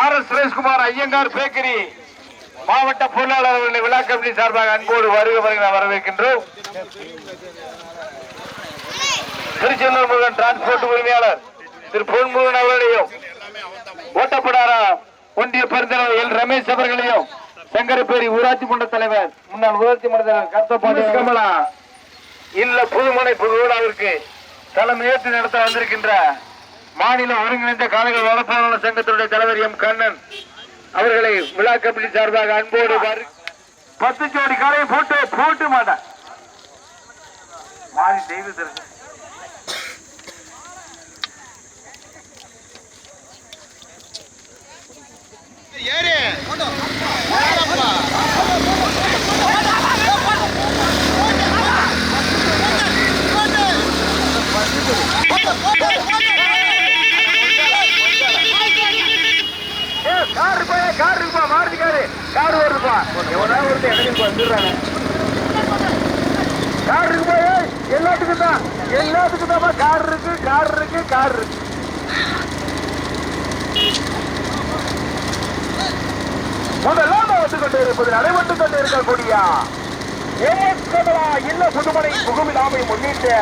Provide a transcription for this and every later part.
RS Sureshkumar Iyengar bakery மாவட்ட பொருளாளர் அவர்களை விழா கமிட்டி சார்பாக அன்போடு வருக வரவேற்கின்றோம். திருச்செந்தூர் முருகன் டிரான்ஸ்போர்ட் உரிமையாளர் திரு பொன்முருகன் அவர்களையும் ஓட்டப்படாரா ஒன்றிய பெருந்தலைவர் எல் ரமேஷ் அவர்களையும் சங்கரப்பேரி ஊராட்சி மன்ற தலைவர் முன்னாள் ஊராட்சி மன்ற தலைவர் கருத்தப்பாடி கமலா இல்ல புதுமனை புகழாவிற்கு தலைமையேற்று நடத்த வந்திருக்கின்ற மாநில ஒருங்கிணைந்த காளைகள் வளர்ப்பாளர் சங்கத்தினுடைய தலைவர் எம் கண்ணன் அவர்களை விழா கமிட்டி சார்பாக அன்போடு 10 ஜோடி காளையை போட்டு மாட்டேன் மாறி தெய்வ தரிசனம் கார் இருக்குப்பா மாறுதிக்காரு கார் வருதுப்பா எவனா ஒருத்தர் எனக்கு வந்துடுறாங்க கார் இருக்குப்பா எல்லாத்துக்கும் தான் கார் இருக்கு முதலாம் வந்து கொண்டு இருப்பது நடைபெற்று கொண்டு இருக்கக்கூடிய இல்ல புதுமனை புகுமிலாமை முன்னிட்டு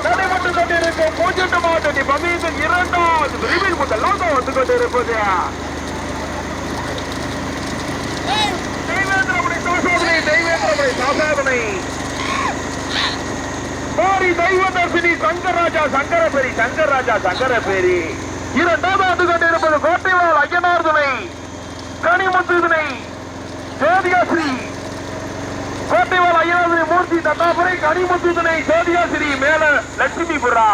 நடைபெற்று கொண்டிருக்கும் பூஜ்ஜியம் மாவட்ட பகுதியில் 2வது பிரிவில் முதலாம் வந்து கொண்டிருப்பது தெய்வேந்திரமுறை சாசாதனை மாரி தெய்வதர்சினி சங்கர்ராஜா சங்கரபேரி 2வது வந்து கொண்டிருப்பது கோட்டைவால் ஐயனார் துணை கனிமுத்து துணை ஜோதியாஸ்ரீ கோட்டைவால் ஐயனார் மூர்த்தி தட்டாபுரை கனிமுத்து துணை ஜோதியாஸ்ரீ மேல லட்சுமிபுரா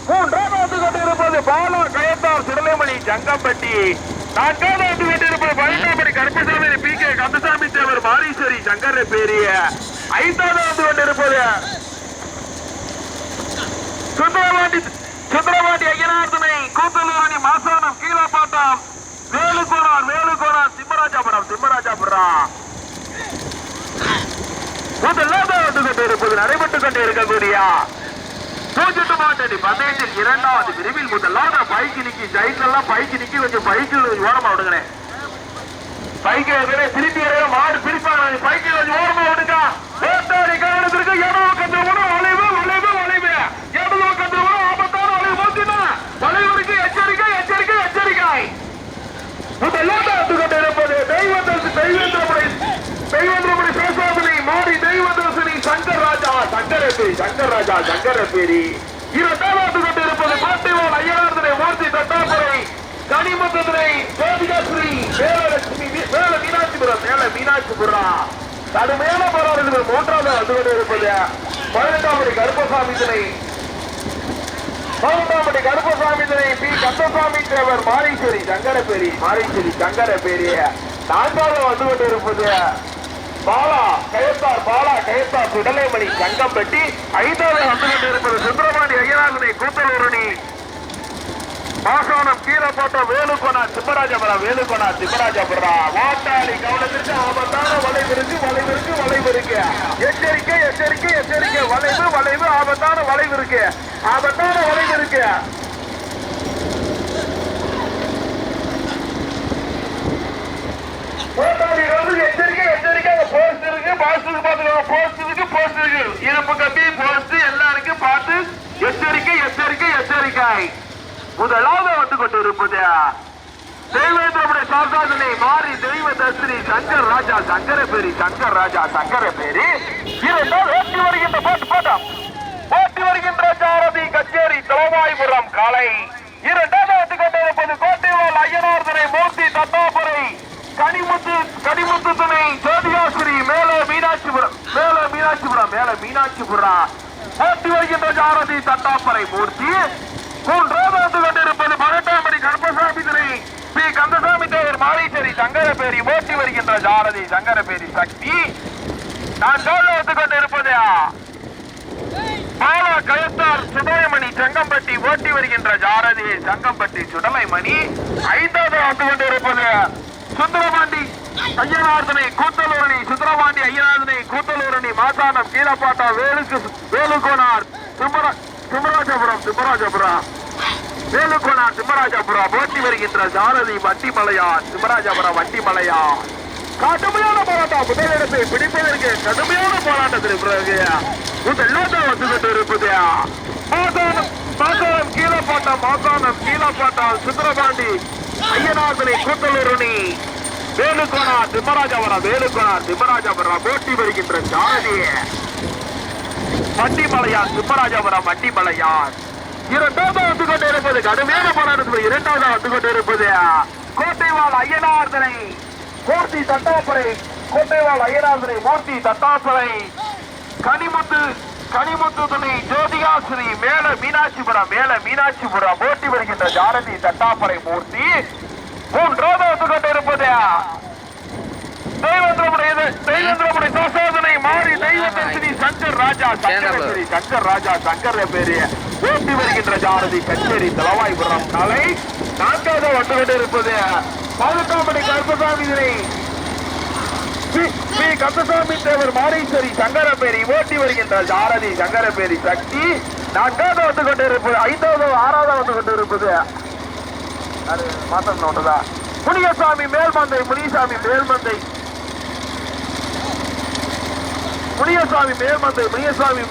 3வது வந்து கொண்டிருப்பது பாலா கயத்தார் சுடலைமணி ஜங்கம்பட்டி 4வது வந்து கொண்டிருப்பது 18 கருப்பசாமி PK கந்தசாமி தேவர் மாரீஸ்வரி சங்கரபேரி 5வது வந்து கொண்டிருப்பது சுந்தரவாண்டி ஐயனார் துணை கூத்தலூரணி மாசானம் கீழப்பாட்டம் வேலுகோணார் சிம்மராஜாபுரம் முதலாவது வந்து கொண்டிருப்பது நடைபெற்றுக் கொண்டு இருக்கக்கூடிய பூஜ்ஜியம் மாவட்ட பந்தயத்தில் 2வது பிரிவில் முதலாவது பைக்கு நிக்கி சைட்லாம் பைக்கு நிக்கி கொஞ்சம் பைக்கு ஓரமா விடுங்க பைக்கு திருப்பி மாடு பிரிப்பாங்க பைக்கு கொஞ்சம் ஓரமா விடுங்க ஓட்டாரி கவனத்திற்கு இடது பக்கத்தில் வளைவு இடது பக்கத்தில் ஆபத்தான வளைவு போச்சுன்னா வளைவருக்கு எச்சரிக்கை முதலாவது வந்து கொண்டிருப்பது தெய்வேந்திரமுறை சேஷாதனை மாறி தெய்வதர்சினி சங்கரபேரி 2வது கொண்டிருப்பது கோட்டைவால் ஐயனார் துணை மூர்த்தி தட்டாபுரை கனிமுத்துறை ஜோதிகாஸ்ரீ மேல மீனாட்சிபுரா கடுமையான போராடுவது 3வது வந்து கொண்டிருப்பது 18 கருப்பசாமி துணை பி கந்தசாமி தேவர் மாரீஸ்வரி சங்கரபேரி 4வது வந்து கொண்டிருப்பது பாலா கயத்தார் சுடலைமணி ஜங்கம்பட்டி 5வது வந்து கொண்டிருப்பது சுந்தரபாண்டி ஐயனார் கூத்தலூரணி மாசானம் கீழப்பாட்டம் வேலுகோணார் சிம்மராஜபுரம் வாட்டாளி கவனத்திற்கு ஆபத்தான வளைவு இருக்கு எச்சரிக்கை வளைவு ஆபத்தான வளைவு இருக்கு எச்சரிக்கை போஸ்ட் இருக்கு போஸ்ட் இருக்கு இரும்பு கம்பி போஸ்ட் எல்லாருக்கும் பார்த்து எச்சரிக்கை முதலாவது வந்து கொண்டிருப்பது தெய்வேந்திரமுறை சாசாதனை மாறி தெய்வதர்சினி சங்கரபேரி 2வது ஓட்டி வருகின்ற சாரதி கச்சேரி தலவாய்புரம் காலை 2வது வந்து கொண்டிருப்பது கோட்டைவால் ஐயனார் துணை மூர்த்தி தட்டாபுரை கனிமுத்து துணை ஜோதியாஸ்ரீ மேல மீனாட்சிபுரா ஓட்டி வருகின்ற சாரதி தட்டாபுரை மூர்த்தி 3வது வந்து கொண்டிருப்பது 18 கருப்பசாமி துணை பி கந்தசாமி தேவர் மாரீஸ்வரி சங்கரபேரி ஓட்டி வருகின்ற சாரதி சங்கரபேரி சக்தி 4வது வந்து கொண்டிருப்பது பாலா கயத்தார் சுடலைமணி செங்கம்பட்டி ஓட்டி வருகின்ற சாரதி சங்கம்பட்டி சுடலைமணி 5வது வந்து கொண்டிருப்பது சுந்தரபாண்டி ஐயனார்தனை கூத்தலூரணி மாசானம் கீழப்பாட்டம் வேலுகோணார் சிம்மராஜபுரம் வேலுக்கோனார் சிம்மராஜபுரம் போட்டி வருகின்ற சாரதி வண்டிமலையான் சிம்மராஜபுரம் வண்டிமலையான் கடுமையான போராட்டம் முதலிடத்தை பிடிப்பதற்கு கடுமையான போராட்டத்திற்கு பிறகு முதல்லாம் வந்துகிட்டு இருப்பது மாசானம் கீழப்பாட்டம் சுந்தரபாண்டி ஐயனார்களை கூட்டலூரணி வேலுக்கோனார் சிம்மராஜபுரம் போட்டி வருகின்ற சாரதி வண்டிமலையான் சிம்மராஜபுரம் வண்டிமலையான் இரண்டாவது வந்து கொண்டு இருப்பது கடுமையான போராட்டத்தில் இரண்டாவது வந்து கொண்டு இருப்பது கோட்டைவாள் ஐயனார்தனை மூர்த்தி தட்டாப்பரை மூர்த்தி தட்டாப்பரை கனிமுத்து துணை ஜோதிகாசிரி மேல மீனாட்சிபுரம் போட்டி வருகின்ற ஜாரதி தட்டாப்பரை மூர்த்தி மூன்றாவது வந்து கொண்டு இருப்பது தெய்வந்திரமுடைய சோசோதனை மாறி தெய்வதர்சினி சங்கர் ராஜா சங்கர் பேரு போட்டி வருகின்ற ஜாரதி கச்சேரி தலவாய்புரம் நாளை நான்காவது வந்து கொண்டு இருப்பது பாதுகாப்படை கருப்பசாமி கந்தசாமி தேவர் மாரீஸ்வரி சங்கரபேரி ஓட்டி வருகின்ற ஜாரதி சங்கரபேரி சக்தி நான்காவது வந்து கொண்டு இருப்பது ஐந்தாவது ஆறாவது வந்து கொண்டு இருப்பது மாசம் ஒன்றுதா முனியசாமி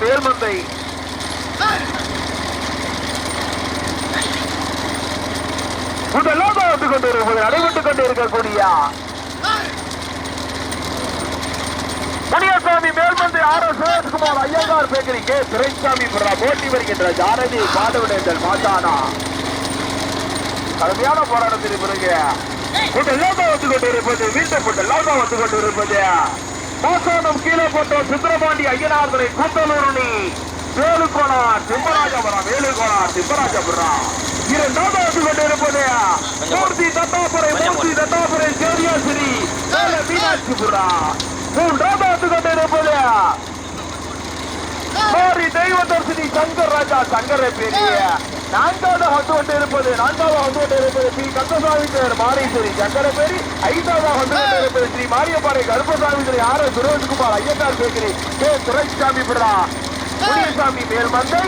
மேல்மந்தை முதலாக வந்து கொண்டு இருப்பது நடைபெற்றுக் கொண்டு இருக்கக்கூடிய Muniyasamy Melmanthai R S Sureshkumar Iyengar bakery K Duraisamy போட்டி வருகின்ற ஜாரதி பாடுவிடங்கள் மாட்டானா கடுமையான போராட்டத்திற்கு பிறகு வந்து கொண்டு இருப்பது மீண்டும் வந்து கொண்டு இருப்பது மாசானம் கீழே போட்ட சுந்தரபாண்டி ஐயனார்களை கூட்டலூரணி வேலுக்கோனார் சிம்மராஜபுரம் இரண்டாவது வந்து கொண்டு இருப்பது மூர்த்தி தட்டாபுரை ஜோதியாசிரி மீனாட்சிபுரம் மூன்றாவது வந்து கொண்டு இருப்பது மாறி தெய்வதர்சினி சங்கர பெரிய நான்காவது வந்து கொண்டு இருப்பது ஸ்ரீ கந்தசாமி தேவர் மாரீஸ்வரி சங்கரபேரி ஐந்தாவது வந்து கொண்டு இருப்பது Sri Mariyapparai Karuppasamy R S Sureshkumar Iyengar bakery K Duraisamy Muniyasamy Melmanthai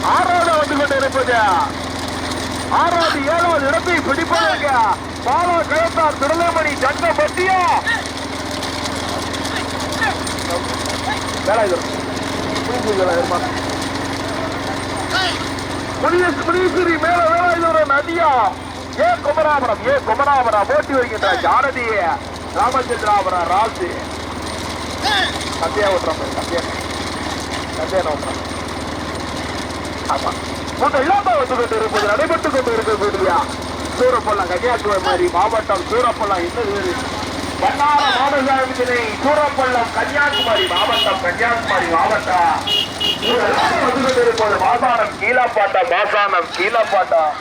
ஆறாவது வந்து கொண்டு இருப்பது ஆறாவது ஏழாவது இடத்தை பிடிப்பதற்கு பாலா கயத்தார் திருநெல்வேலி ஜங்கம்பட்டியா முனீஸ்வரி மேல வேலாயுதபுரம் நதியா ஏ குமராபுரம் போட்டி வருகின்ற ஜாரதி ராமச்சந்திராபுரம் ராசு சத்தியா ஓட்டுறோம் ஆமா வந்து கொண்டு இருப்பது நடைபெற்றுக் கொண்டு இருக்கக்கூடிய சூரப்பள்ளம் கன்னியாகுமரி மாவட்டம் சூரப்பள்ளம் இன்னொரு வண்ணார மாடசாமி சூரப்பள்ளம் கன்னியாகுமரி மாவட்டம் வந்து கொண்டு இருப்பது மாசானம் கீழப்பாட்டம்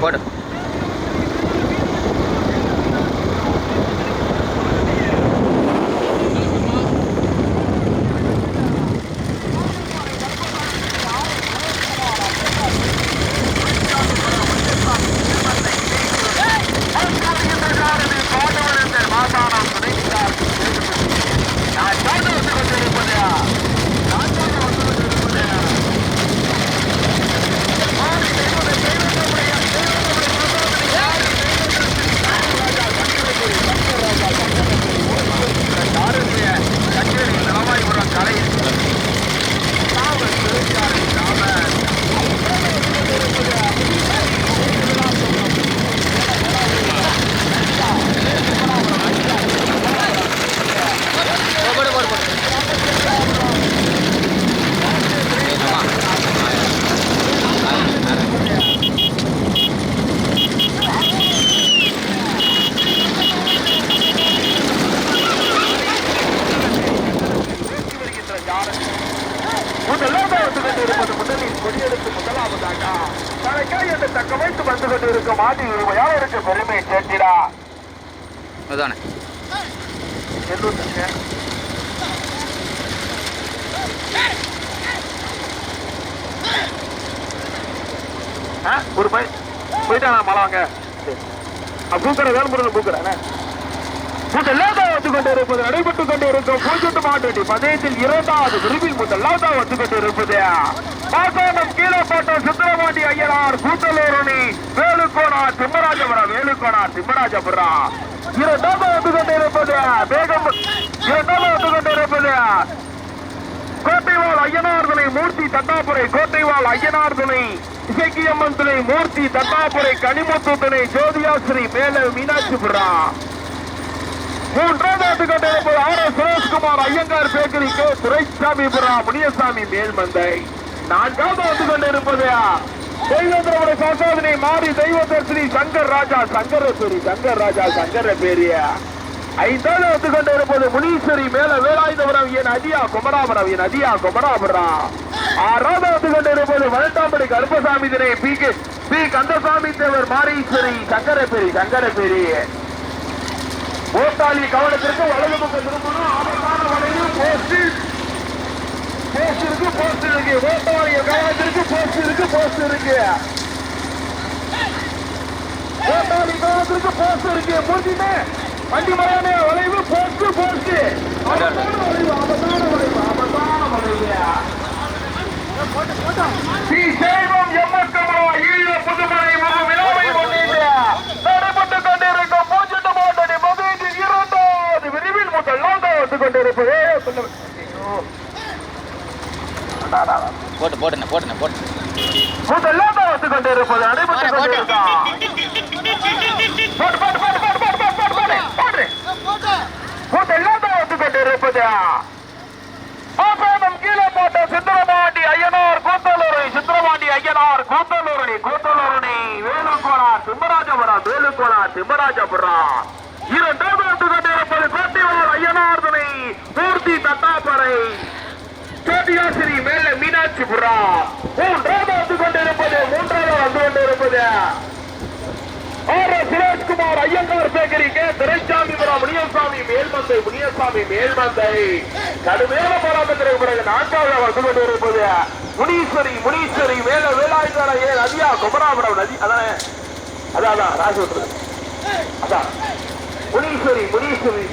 போடு. முதலில் கொடியெடுத்து முதலாவதாக தலைக்காய் என்று தக்க வைத்து வந்து கொண்டிருக்கும் ஆதி உரிமையாளருக்கு பெருமை சேர்த்திடா. அதானே ஒரு போயிட்டா மழை வாங்க பூக்கிற வேல்முருகன் பூக்குறானே வந்து கொண்டிருப்பது நடைபெற்றுக் கொண்டிருக்கும் பூஜ்ஜியத்து மாவட்ட பந்தயத்தில் இரண்டாவது விரும்பில் முதலாவதா வந்து கொண்டிருப்பது பாசானம் கீழப்பட்ட சுந்தரமாண்டி ஐயனார் கூட்டலூரணி வேலுக்கோணா திம்மராஜபுரம் இரண்டாவது வந்து கொண்டிருப்பது வேகம். இரண்டாவது வந்து கொண்டிருப்பது கோட்டைவாள் ஐயனார் துணை மூர்த்தி தட்டாப்புரை. கோட்டைவாள் ஐயனார் துணை இசைக்கியம்மன் துணை மூர்த்தி தட்டாப்புரை கனிமுத்து துணை ஜோதியாஸ்ரீ மேல மீனாட்சிபுரா. மூன்றாவது வந்து கொண்டிருப்பது R Sureshkumar Iyengar bakery K Duraisamipura Muniyasamy Melmanthai. நான்காவது வந்து கொண்டிருப்பது தெய்வத்தினுடைய சாசாதனை மாறி தெய்வதர்சினி சங்கர் ராஜா சங்கரபேரி. சங்கர் ராஜா சங்கரபேரிய. ஐந்தாவது வந்து கொண்டிருப்பது முனீஸ்வரி மேல வேலாயுதபுரம் என் அதியா குமராபுரம். என் அதியா குமராபுரம். ஆறாவது வந்து கொண்டிருப்பது வளட்டாம்படி கருப்பசாமி தினை பி கந்தசாமி தேவர் மாரீஸ்வரி சங்கரபேரி. சங்கரபேரி. ஓட்டாளி கவனத்திற்கு வலது பக்கம் திரும்பணும். ஆபத்தான வலையில் போஸ்ட் இருக்கு. போஸ்ட் இருக்கு. ஓட்டாளிய கவனத்திற்கு போஸ்ட் இருக்கு. போஸ்ட் இருக்கு. ஓட்டாளி கவனத்திற்கு போஸ்ட் இருக்கு. முடிஞ்சுட்டு வண்டி மலையான வளைவு போஸ்ட். போஸ்ட் ஆபத்தான வளைவு. ஆபத்தான வளைவு. ஆபத்தான வளைவு. ஸ்ரீ சைவம் எம்மக்கமரா ஈழ புதுமலை விழாவை முன்னிட்டு நடைபெற்றுக் கொண்டிருக்கும் பூஜ்ஜிட்டு மாட்டடி மதுரையில் இரண்டாவது விரிவில் முதலாக வந்து கொண்டிருப்பது முதலாக வந்து கொண்டிருப்பது நடைபெற்றுக் கொண்டிருக்கான். முதலாக வந்து கொண்டிருப்பது ஆசானம் கீழே போட்ட சித்திரபாண்டி ஐயனார் கூத்தலூரை. சித்திரபாண்டி ஐயனார் கூத்தலூரணி. கூத்தலூரணி வேலுக்கோளார் திம்மராஜபுரம். வேலுக்கோளார் திம்மராஜபுரம். இரண்டாவது வந்து கொண்டிருப்பது கோட்டைவாள் ஐயனார் துணை மூர்த்தி தட்டாப்பறை ஜோதியாசிரி மேல மீனாட்சிபுரம். மூன்றாவது வந்து கொண்டிருப்பது R Sureshkumar Iyengar bakery K Duraisamipuram Muniyasamy Melmanthai. Muniyasamy Melmanthai. கடுமையான போராட்டத்திற்கு பிறகு நான்காவது வந்து கொண்டிருப்பது முனீஸ்வரி. முனீஸ்வரி மேல வேலாயுதர ஏ நதியா குமராபுரம். நதி அதானே. அதான் ராஜு அதான் முனீஸ்வரி. முனீஸ்வரி.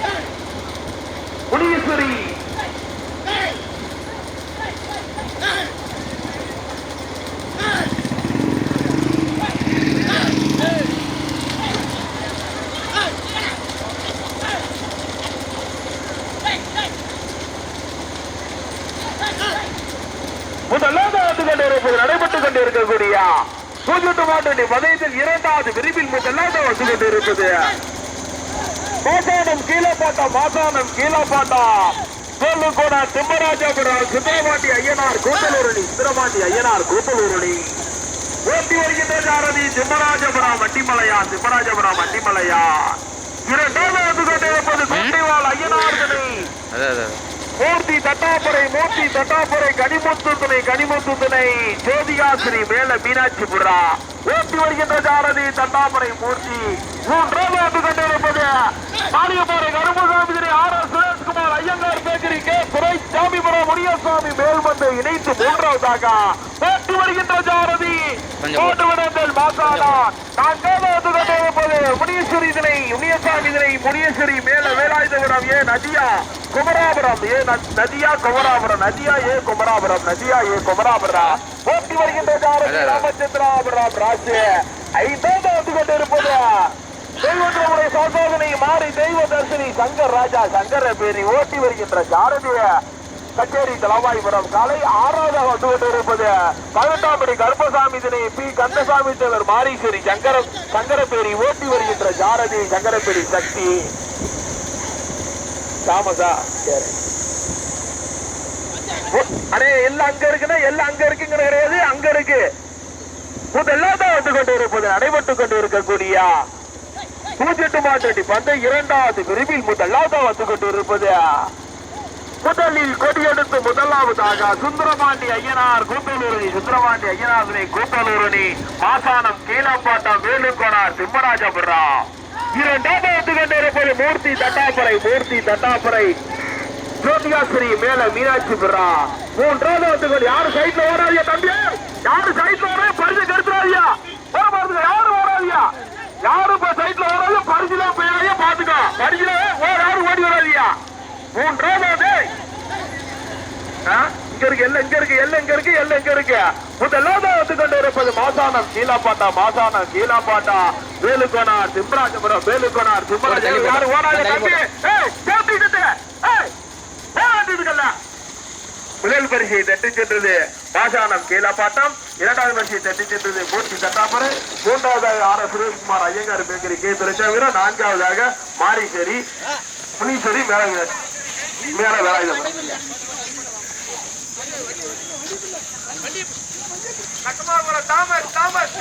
முனீஸ்வரி. முதலாவது வந்து கொண்டிருப்பது நடைபெற்றுக் கொண்டிருக்கக்கூடிய பூஜ்ஜிட்டு மாட்டடி மதயத்தில் இரண்டாவது விரிவில் முதலாவது வந்து கொண்டிருப்பது மாசானம் கீழப்பாட்டா. மாசானம் கீழப்பாட்டா வேலுக்கோணா திம்மராஜபுரம் சித்திரபாண்டி ஐயனார் கூத்தலூரணி. சித்திரபாண்டி ஐயனார் கூத்தலூரணி. ஓட்டி வருகின்ற சாரதி திம்மராஜபுரம் வண்டிமலையா. திம்மராஜபுரம் வண்டிமலையா. இரண்டாவது வந்து கொண்டிருப்பது கோட்டைவாள் ஐயனார் துணை மூர்த்தி தட்டாப்புரை. மூர்த்தி தட்டாப்புரை கனிமுத்து துணை. கனிமுத்து துணை ஜோதிகாசிரி மேல மீனாட்சிபுரா. ஓட்டி வருகின்ற சாரதி தட்டாப்புரை மூர்த்தி. மூன்றாவது வந்து கொண்டிருப்பது மாரியப்பாறை கருப்பசாமி தினை R Sureshkumar Iyengar bakery K Duraisamipuram Muniyasamy Melmanthai இணைத்து மூன்றாவதாக ஓட்டி வருகின்ற சாரதி கோட்டுவிடங்கள் மாசானா. நான்காவது வந்து கொண்டிருப்பது முனீஸ்வரி தினை முனியசாமி தினை முனியஸ்வரி மேல வேலாயுதபுரம் ஏ நதியா குமராபுரம். ஏ நதியா குமராபுரம். நதியா ஏ குமராபுரம். நதியா ஏ குமராபுரம். ஓட்டி வருகின்ற சாரதி ராமச்சந்திராபுரம் ராஜு. ஐந்தாவது வந்து கொண்டிருப்பது தெய்வத்தினுடைய சாசாதனை மாறி தெய்வதர்சினி சங்கர் ராஜா சங்கரபேரி. ஓட்டி வருகின்ற சாரதிய கச்சேரி தலவாய்புரம் காலை. ஆறாவதாக வந்து கொண்டிருப்பது 18ஆம் கருப்பசாமி தினை பி கந்தசாமி தேவர் மாரீஸ்வரி சங்கரபேரி. ஓட்டி வருகின்ற சாரதி சங்கரபேரி சக்தி தாமசா. அடே எல்லாம் அங்க இருக்குன்னா எல்லாம் அங்க இருக்குங்கிற கிடையாது, அங்க இருக்கு. முதலாவது வந்து கொண்டு இருப்பது நடைபெற்றுக் கொண்டு இருக்கக்கூடிய பூஜ்ஜிட்டு மாட்டடி பந்த இரண்டாவது விரிவில் முதலாவது வந்து கொண்டு இருப்பது முதலில் கொடியெடுத்து முதலாவதாக சுந்தரபாண்டி ஐயனார் கூத்தலூரணி. சுந்தரபாண்டி ஐயனார் கூத்தலூரணி மாசானம் கீழப்பாட்டம் வேலுக்கோணார் திம்மராஜபுரம். இரண்டாவது வந்து கொண்டு இருப்பது மூர்த்தி தட்டாப்புரை. மூர்த்தி தட்டாப்புரை ஜோதியாஸ்ரீ மேல மீனாட்சிபுரா. மூன்றாவது வந்து கொண்டு யாரு சைட்ல ஓடாதியா தம்பி. யாரு சைட்ல ஓட பரிசு கருத்துறாதியா. யாரு ஓடாதியா. யாரு இப்ப சைட்ல ஓடாது பரிசுல பேரைய பாத்துக்கோ. பரிசுல யாரும் ஓடி வராதியா. மூன்றாவது இங்க இருக்கு எல்ல எங்க இருக்கு எல்ல எங்க இருக்கு எல்ல எங்க இருக்கு முதலாவது வந்து கொண்டு இருப்பது மாசானம் கீழாப்பாட்டா வேலுக்கோனார் சிம்ராஜபுரம் வேலுக்கோனார் சிம்ராஜபுரம் யாரு ஓடாத தம்பி முதல் பரிசை தட்டி சென்றது மாசானம் கீழாப்பாட்டம் இரண்டாவது பரிசை தட்டி சென்றது மூர்த்தி தட்டாப்பரு மூன்றாவதாக R S Sureshkumar Iyengar bakery K துரைசாமிரா நான்காவதாக மாரீஸ்வரி முனீஸ்வரி மேல வேலாயுதம் தாமஸ்